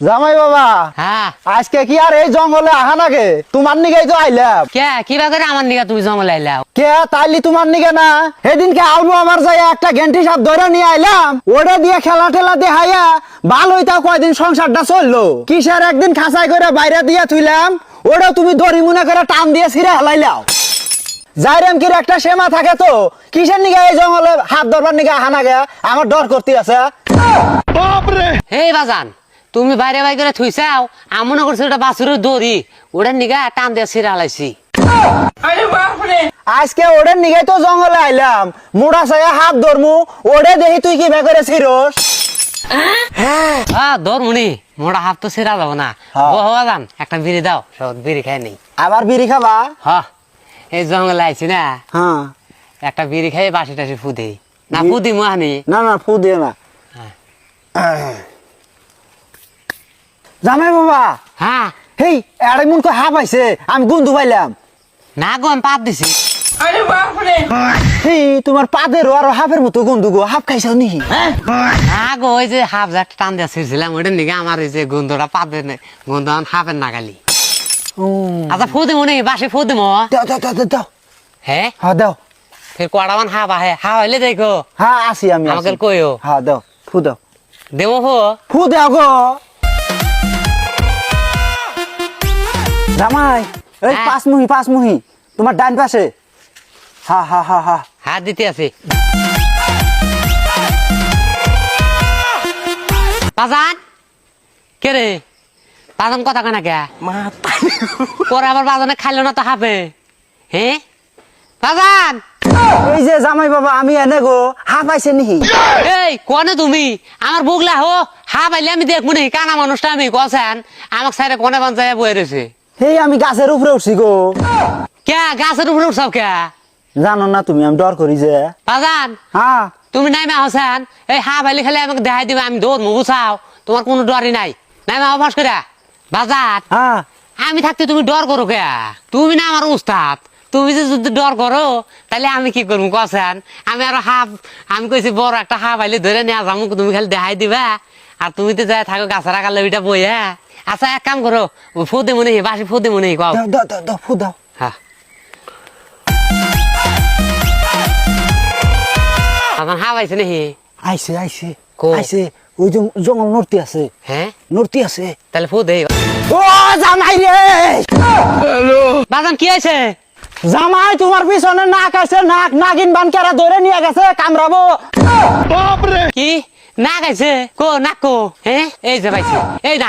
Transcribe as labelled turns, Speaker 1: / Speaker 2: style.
Speaker 1: জামাই বাবা
Speaker 2: হ্যাঁ
Speaker 1: আজকে কি আর এই জঙ্গলে আহা নাগে তোমার নিগেই তো আইলাম।
Speaker 2: কে কিবা করে আমার নিগা তুমি জঙ্গলে আইলাও?
Speaker 1: কে তাইলি তোমার নিগে না সেদিনকে আলবো আমার যাই একটা ঘেন্টি সাপ ধরে নিয়ে আইলাম, ওটা দিয়ে খেলা ঠেলা দেখাইয়া ভালোই তাও কয়দিন সংসারটা চললো। কিসের একদিন খাঁচাই করে বাইরে দিয়ে থুইলাম, ওটা তুমি দড়ি মনে করে টান দিয়ে ছিঁড়ে হেলাইলাও। যাইরাম কির একটা সেমা থাকে তো, কিসের নিগে এই জঙ্গলে হাত ধরবার নিগে আহা নাগে আমার ডর করতে আছে।
Speaker 2: এই বাজান তুমি বাইরে বাইরে করে থুইছাও, আমি মনে করছি ওটা বাছুরের দড়ি, ওটার নিগা টান দিয়ে ছিঁড়া হালাইছি।
Speaker 1: আজকে ওদের নিগে তো জঙ্গলে আইলাম, মুড়া ছায়া হাত ধরমু, ওরে দেখি তুই কি বেকরে ছিরস।
Speaker 2: হ্যাঁ ধরমুনি মোটা হাত তো ছিঁড়া যাবো না।
Speaker 1: হ্যাঁ।
Speaker 2: ও বাজান একটা বিড়ি দাও, সব বিড়ি খাই নেই।
Speaker 1: আবার বিড়ি খাবা?
Speaker 2: হ্যাঁ এই জঙ্গলে আইছি না,
Speaker 1: হ্যাঁ
Speaker 2: একটা বিড়ি খাই বাসি টাসি ফুদে না ফুদি মানি।
Speaker 1: না না ফু দিয়ে না। জামাই বাবা
Speaker 2: হ্যাঁ
Speaker 1: হেই আরে মন কো হাফ আইছে, আমি গন্ধু পাইলাম।
Speaker 2: না গো আমি পাপ দিছি।
Speaker 1: হেই তোমার পাদের আর হাফের মতো গন্ধু গো, হাফ খাইছাও নাকি?
Speaker 2: না গো ওই যে হাফ যা টান দিয়ে ছিঁড়ছিলাম ওটার নিগা আমার এই যে গন্ধটা পাপের গন্ধ হাফের নাগালি। আচ্ছা ফুদি মনে বাসি ফুদি মো।
Speaker 1: দাও দাও দাও দাও দাও।
Speaker 2: হ্যাঁ
Speaker 1: হ্যাঁ দাও।
Speaker 2: ফের কড়ামান হাফ আহে হা হইলে দেখো।
Speaker 1: হ্যাঁ আসি আমি
Speaker 2: আমাকে
Speaker 1: আসি।
Speaker 2: কইও
Speaker 1: হ্যাঁ দাও ফু দাও।
Speaker 2: দেবো হো।
Speaker 1: ফু দাও গো। জামাই এই
Speaker 2: হ্যাঁ।
Speaker 1: পাঁচ মুহি তোমার ডান পাশে। হা হা হা হা।
Speaker 2: হাত দিতে আছে বাজান। কে রে বাজান কথা কেনা কে পরে আবার বাজানে খাইলো না তো হাফে। হ্যাঁ বাজান
Speaker 1: এই যে জামাই বাবা আমি এনে গো, হাফ আইছে নাকি?
Speaker 2: এই কোনে তুমি আমার বুগলা হো হা পাইলে আমি দেখবো নি কানা মানুষটা আমি কছেন আমাকে সাইডে কোনে বাঞ্চায় বয়ে রয়েছে।
Speaker 1: হেই আমি গাছের উপরে উঠছি গো।
Speaker 2: কে গাছের উপরে উঠছাও কে?
Speaker 1: জানো না তুমি আমি ডর করি যে।
Speaker 2: বাজান
Speaker 1: হ্যাঁ
Speaker 2: তুমি নাই মা হোসেন এই হা পাইলে খালি আমাকে দেখাই দিবে, আমি দৌড় মুগু চাও, তোমার কোনো ডরই নাই। নাই মা অভ্যাস করে বাজার
Speaker 1: হ্যাঁ
Speaker 2: আমি থাকতে তুমি ডর করো কে? তুমি না আমার উস্তাদ, তুমি যে যদি ডর করো তাহলে আমি কি করবো কছেন? আমি আরো হাফ আমি কইছি বড় একটা হাফ আইলে ধরে নিয়ে যাবো, তুমি খালি দেখাই দিবা আর তুমি তো যাই থাকো গাছের আগালে ওইটা বই। হ্যাঁ আচ্ছা এক কাম করো ফুদে মনে বাসি ফুদে মনে কও।
Speaker 1: দাও দাও দাও দাও ফু দাও।
Speaker 2: হ্যাঁ আমার হাফ আইছে নাকি?
Speaker 1: আইছে আইছে
Speaker 2: কো?
Speaker 1: আইছে ওই যে জঙ্গল নড়তে আছে,
Speaker 2: হ্যাঁ
Speaker 1: নড়তে আছে।
Speaker 2: তাহলে ফুদে।
Speaker 1: ও জামাই রে,
Speaker 2: বাজান কি আছে?
Speaker 1: জামাই তোমার পিছনে নাক আছে, নাক নাগিন বানকারা ধরে নিয়ে গেছে কামড়াবো।
Speaker 2: কি নাক আছে? কো নাক কো? হ্যাঁ এই যে পাইছি এই না